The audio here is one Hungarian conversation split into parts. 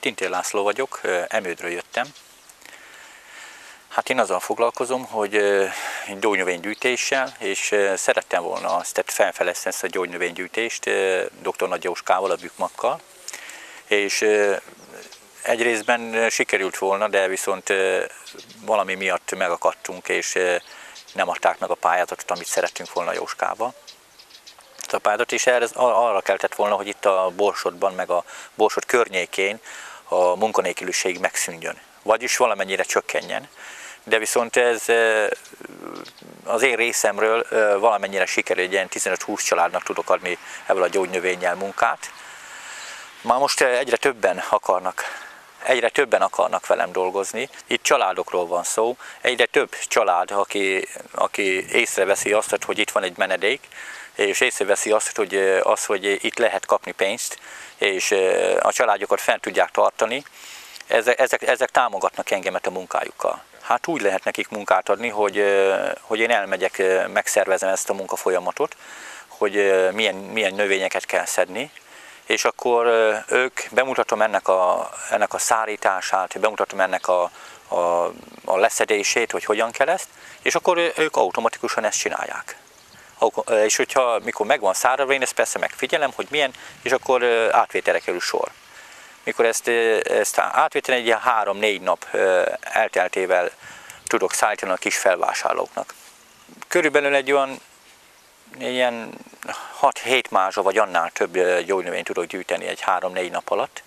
Tintér László vagyok, Emődről jöttem. Hát én azzal foglalkozom, hogy gyógynövénygyűjtéssel, és szerettem volna felfelezni ezt a gyógynövénygyűjtést dr. Nagy Jóskával, a Bükkmakkal. És egy részben sikerült volna, de viszont valami miatt megakadtunk, és nem adták meg a pályázatot, amit szerettünk volna Jóskával. A pályázatot, és arra keltett volna, hogy itt a Borsodban, meg a Borsod környékén a munkanélküliség megszűnjön, vagyis valamennyire csökkenjen. De viszont ez az én részemről valamennyire sikerül, egy ilyen 15-20 családnak tudok adni ebből a gyógynövénnyel munkát. Már most egyre többen akarnak velem dolgozni. Itt családokról van szó. Egyre több család, aki észreveszi azt, hogy itt van egy menedék, és észreveszi azt, hogy itt lehet kapni pénzt, és a családjukat fent tudják tartani. Ezek támogatnak engemet a munkájukkal. Hát úgy lehet nekik munkát adni, hogy én elmegyek, megszervezem ezt a munkafolyamatot, hogy milyen növényeket kell szedni, és akkor bemutatom ennek a szárítását, bemutatom ennek a leszedését, hogy hogyan kell ezt, és akkor ők automatikusan ezt csinálják. És mikor megvan száradva, én ezt persze megfigyelem, hogy milyen, és akkor átvételre kerül sor. Mikor ezt átvételen egy ilyen 3-4 nap elteltével tudok szállítani a kis felvásárlóknak. Körülbelül egy ilyen 6-7 mázsa vagy annál több gyógynövényt tudok gyűjteni egy 3-4 nap alatt,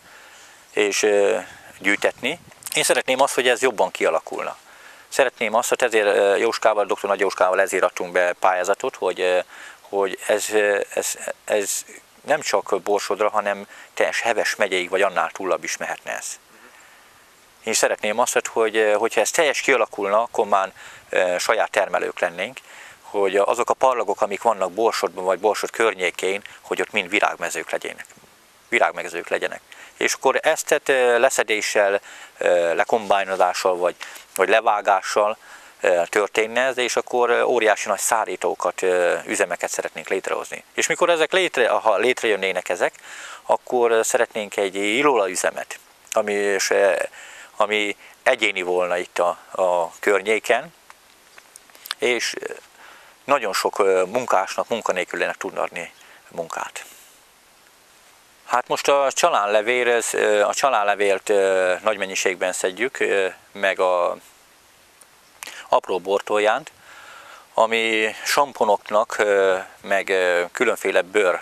és gyűjtetni. Én szeretném azt, hogy ez jobban kialakulna. Szeretném azt, hogy ezért Jóskával, dr. Nagy Jóskával ezért adtunk be pályázatot, hogy ez nem csak Borsodra, hanem teljes Heves megyéig, vagy annál túlabb is mehetne ez. Én szeretném azt, hogyha ez teljes kialakulna, akkor már saját termelők lennénk, hogy azok a parlagok, amik vannak Borsodban, vagy Borsod környékén, hogy ott mind virágmezők legyenek. És akkor ezt leszedéssel, lekombájnozással, vagy levágással történne ez, és akkor óriási nagy szárítókat, üzemeket szeretnénk létrehozni. És mikor ha létrejönnének ezek, akkor szeretnénk egy illóolaüzemet, ami egyéni volna itt a környéken, és nagyon sok munkásnak, munkanélkülinek tudna adni munkát. Hát most a csalánlevélt nagy mennyiségben szedjük, meg a apró bortoljánt, ami samponoknak, meg különféle bőr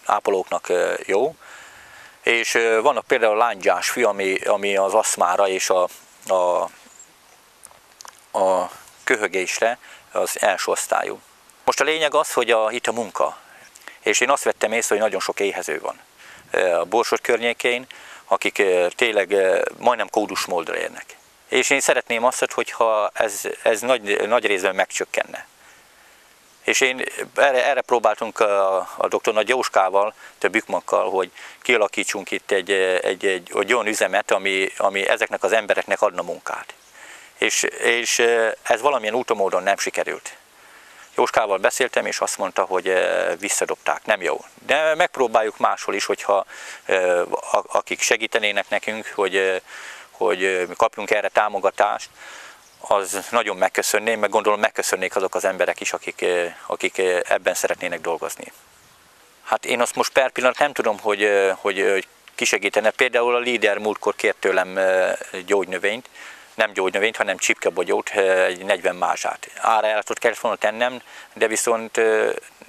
ápolóknak jó. És vannak például a lángyásfű, ami az aszmára és a köhögésre az első osztályú. Most a lényeg az, hogy itt a munka. És én azt vettem észre, hogy nagyon sok éhező van a Borsod környékén, akik tényleg majdnem kódusmoldra érnek. És én szeretném azt, hogyha ez nagy részben megcsökkenne. És erre próbáltunk a dr. Nagy Jóskával, a Bükkmakkal, hogy kialakítsunk itt egy olyan üzemet, ami ezeknek az embereknek adna munkát. És ez valamilyen úton módon nem sikerült. Jóskával beszéltem, és azt mondta, hogy visszadobták, nem jó. De megpróbáljuk máshol is, hogyha akik segítenének nekünk, hogy kapjunk erre támogatást, az nagyon megköszönném, meg gondolom megköszönnék azok az emberek is, akik ebben szeretnének dolgozni. Hát én azt most per pillanat nem tudom, hogy ki segítene. Például a Líder múltkor kért tőlem gyógynövényt, nem gyógynövényt, hanem csipkebogyót, egy 40 mázsát. Árajáratot kellett volna tennem, de viszont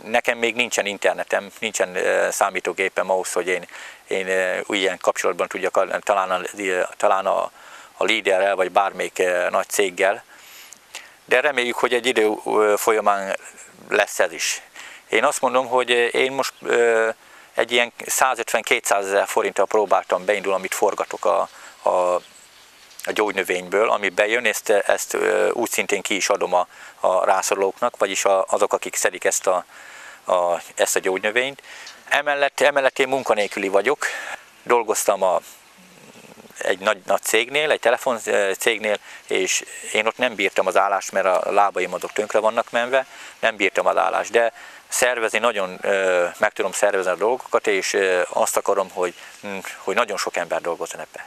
nekem még nincsen internetem, nincsen számítógépem ahhoz, hogy én ilyen kapcsolatban tudjak talán a Líderrel, vagy bármelyik nagy céggel. De reméljük, hogy egy idő folyamán lesz ez is. Én azt mondom, hogy én most egy ilyen 150-200 ezer forinttal próbáltam beindulni, amit forgatok a gyógynövényből, ami bejön, ezt úgy szintén ki is adom a rászorulóknak, vagyis azok, akik szedik ezt a gyógynövényt. Emellett én munkanélküli vagyok, dolgoztam egy nagy cégnél, egy telefoncégnél, és én ott nem bírtam az állást, mert a lábaim azok tönkre vannak menve, nem bírtam az állást, de szervezni nagyon meg tudom szervezni a dolgokat, és azt akarom, hogy nagyon sok ember dolgozzon ebbe.